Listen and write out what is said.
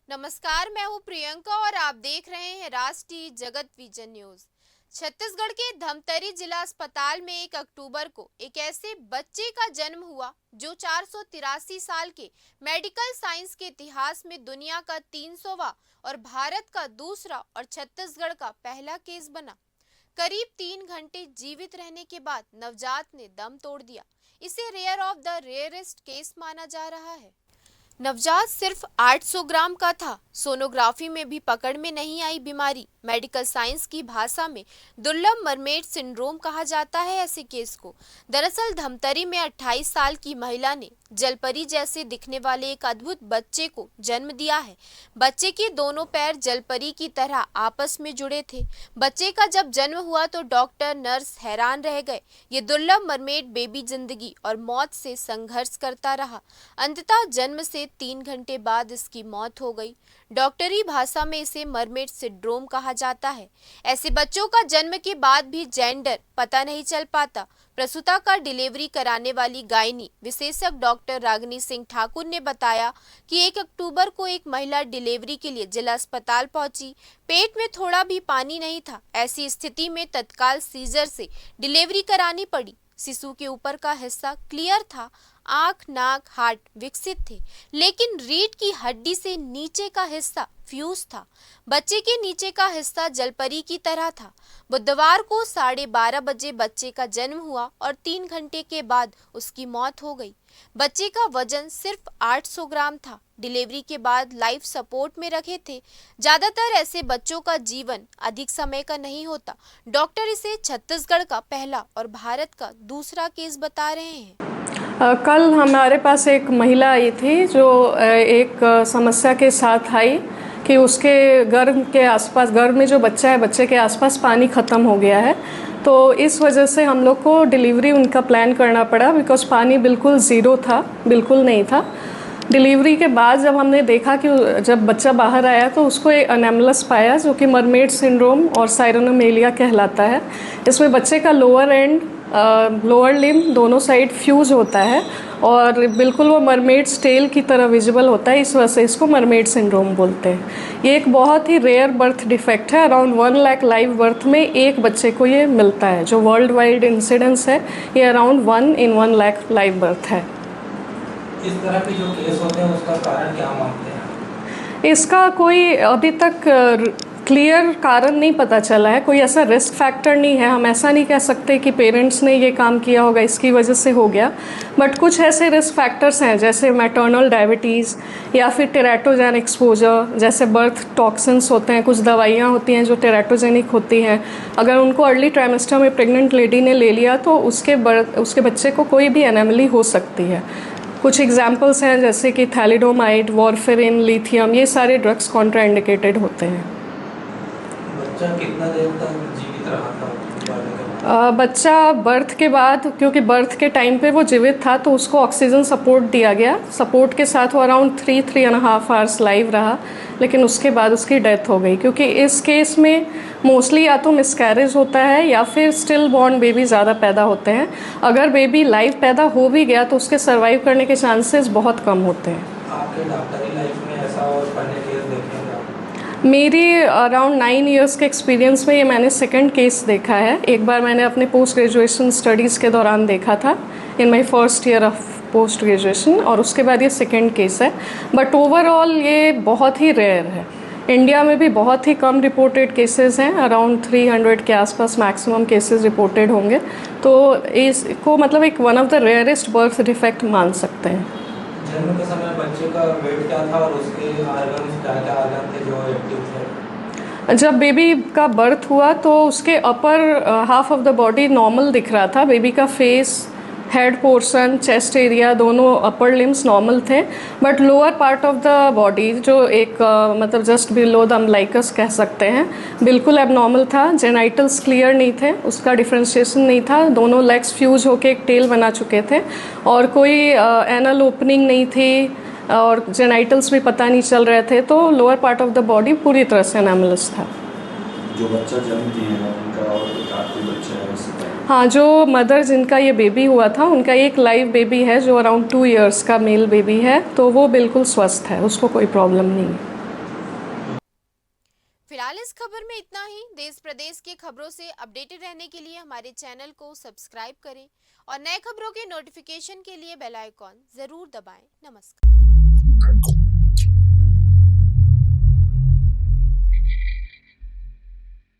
नमस्कार, मैं हूं प्रियंका और आप देख रहे हैं राष्ट्रीय जगत विजन न्यूज। छत्तीसगढ़ के धमतरी जिला अस्पताल में 1 अक्टूबर को एक ऐसे बच्चे का जन्म हुआ जो 483 साल के मेडिकल साइंस के इतिहास में दुनिया का 300वां और भारत का दूसरा और छत्तीसगढ़ का पहला केस बना। करीब 3 घंटे जीवित रहने के बाद नवजात ने दम तोड़ दिया। इसे rare of the rarest case माना जा रहा है। नवजात सिर्फ 800 ग्राम का था। सोनोग्राफी में भी पकड़ में नहीं आई बीमारी। मेडिकल साइंस की भाषा में दुर्लभ मरमेड सिंड्रोम कहा जाता है ऐसे केस को। दरअसल धमतरी में 28 साल की महिला ने जलपरी जैसे दिखने वाले एक अद्भुत बच्चे को जन्म दिया है। बच्चे के दोनों पैर जलपरी की तरह आपस में जुड़े थे। बच्चे का जब जन्म हुआ तो डॉक्टर नर्स हैरान रह गए। ये दुर्लभ मरमेड बेबी जिंदगी और मौत से संघर्ष करता रहा। अंततः जन्म से 3 घंटे बाद इसकी मौत हो गई। डॉक्टरी भाषा में इसे मरमेड सिंड्रोम कहा जाता है। ऐसे बच्चों का जन्म के बाद भी जेंडर पता नहीं चल पाता। प्रसूता का डिलीवरी कराने वाली गायनी विशेषज्ञ डॉक्टर रागिनी सिंह ठाकुर ने बताया कि 1 अक्टूबर को एक महिला डिलीवरी के लिए जिला अस्पताल पहुंची। पेट में थोड़ा भी पानी नहीं था। ऐसी स्थिति में तत्काल सीजर से डिलीवरी करानी पड़ी। शिशु के ऊपर का हिस्सा क्लियर था, आंख, नाक, हार्ट विकसित थे, लेकिन रीढ़ की हड्डी से नीचे का हिस्सा फ्यूज था। बच्चे के नीचे का हिस्सा जलपरी की तरह था। बुधवार को 12:30 बजे बच्चे का जन्म हुआ और 3 घंटे के बाद उसकी मौत हो गई। बच्चे का वजन सिर्फ 800 ग्राम था। डिलीवरी के बाद लाइफ सपोर्ट में रखे थे। ज्यादातर ऐसे बच्चों का जीवन अधिक समय का नहीं होता। डॉक्टर इसे छत्तीसगढ़ का पहला और भारत का दूसरा केस बता रहे हैं। कल हमारे पास एक महिला आई थी जो एक समस्या के साथ आई कि उसके गर्भ के आसपास, गर्भ में जो बच्चा है, बच्चे के आसपास पानी ख़त्म हो गया है। तो इस वजह से हम लोग को डिलीवरी उनका प्लान करना पड़ा, बिकॉज़ पानी बिल्कुल ज़ीरो था, बिल्कुल नहीं था। डिलीवरी के बाद जब हमने देखा कि जब बच्चा बाहर आया तो उसको एक अनेमलस पाया जो कि मरमेड सिंड्रोम और साइरोनोमेलिया कहलाता है। इसमें बच्चे का लोअर एंड, लोअर लिम्ब दोनों साइड फ्यूज होता है और बिल्कुल वो मरमेड टेल की तरह विजिबल होता है। इस वजह से इसको मरमेड सिंड्रोम बोलते हैं। ये एक बहुत ही रेयर बर्थ डिफेक्ट है। अराउंड 1 लाख लाइव बर्थ में एक बच्चे को ये मिलता है। जो वर्ल्ड वाइड इंसिडेंस है ये around 1 in 1 lakh live birth है। इस तरह के जो केस होते हैं उसका कारण क्या मानते हैं? इसका कोई अभी तक क्लियर कारण नहीं पता चला है। कोई ऐसा रिस्क फैक्टर नहीं है। हम ऐसा नहीं कह सकते कि पेरेंट्स ने ये काम किया होगा इसकी वजह से हो गया, बट कुछ ऐसे रिस्क फैक्टर्स हैं जैसे मैटरनल डायबिटीज़ या फिर टेराटोजेन एक्सपोजर, जैसे बर्थ टॉक्सिन्स होते हैं, कुछ दवाइयाँ होती हैं जो टेराटोजेनिक होती हैं। अगर उनको अर्ली ट्राइमेस्टर में प्रेग्नेंट लेडी ने ले लिया तो उसके बच्चे को कोई भी एनेमली हो सकती है। कुछ एग्जाम्पल्स हैं जैसे कि थैलिडोमाइड, वॉरफेरिन, लिथियम, ये सारे ड्रग्स कॉन्ट्राइंडिकेटेड होते हैं। बच्चा कितना देर तक जीवित रहा था? बच्चा बर्थ के बाद, क्योंकि बर्थ के टाइम पे वो जीवित था तो उसको ऑक्सीजन सपोर्ट दिया गया। सपोर्ट के साथ वो अराउंड 3.5 आवर्स लाइव रहा, लेकिन उसके बाद उसकी डेथ हो गई। क्योंकि इस केस में मोस्टली या तो मिसकैरेज होता है या फिर स्टिल बॉर्न बेबी ज़्यादा पैदा होते हैं। अगर बेबी लाइव पैदा हो भी गया तो उसके सर्वाइव करने के चांसेस बहुत कम होते हैं। आपके डॉक्टरी लाइफ में ऐसा और पहले केस देखे? मेरी अराउंड 9 इयर्स के एक्सपीरियंस में ये मैंने सेकंड केस देखा है। एक बार मैंने अपने पोस्ट ग्रेजुएशन स्टडीज़ के दौरान देखा था, in my first year of post graduation, और उसके बाद ये सेकंड केस है। बट ओवरऑल ये बहुत ही रेयर है। इंडिया में भी बहुत ही कम रिपोर्टेड केसेस हैं। अराउंड 300 के आसपास मैक्सिमम केसेस रिपोर्टेड होंगे। तो इसको मतलब एक one of the rarest birth defect मान सकते हैं। जन्म के समय बच्चे का वेट क्या था और उसके ऑर्गन्स क्या ऑर्गन थे जो एक्टिव थे? जब बेबी का बर्थ हुआ तो उसके upper half of the body normal दिख रहा था। बेबी का face, head portion, chest area, दोनों अपर लिम्स नॉर्मल थे, but lower part of the body जो एक मतलब जस्ट बिलो द अम्बलाइकस कह सकते हैं, बिल्कुल एबनॉर्मल था। जेनाइटल्स क्लियर नहीं थे, उसका डिफ्रेंशिएशन नहीं था। दोनों लेग्स फ्यूज होके एक टेल बना चुके थे और कोई एनल ओपनिंग नहीं थी और जेनाइटल्स भी पता नहीं चल रहे थे। तो lower part of the body पूरी तरह से एनामलस था। जो बच्चा जन्म दिए हैं उनका और आखिरी बच्चा है उससे हाँ, जो मदर जिनका ये बेबी हुआ था उनका एक लाइव बेबी है जो अराउंड 2 इयर्स का मेल बेबी है, तो वो बिल्कुल स्वस्थ है, उसको कोई प्रॉब्लम नहीं है। फिलहाल इस खबर में इतना ही। देश प्रदेश की खबरों से अपडेटेड रहने के लिए हमारे चैनल को सब्सक्राइब करें और नए खबरों के नोटिफिकेशन के लिए बेल आइकॉन जरूर दबाएं। नमस्कार।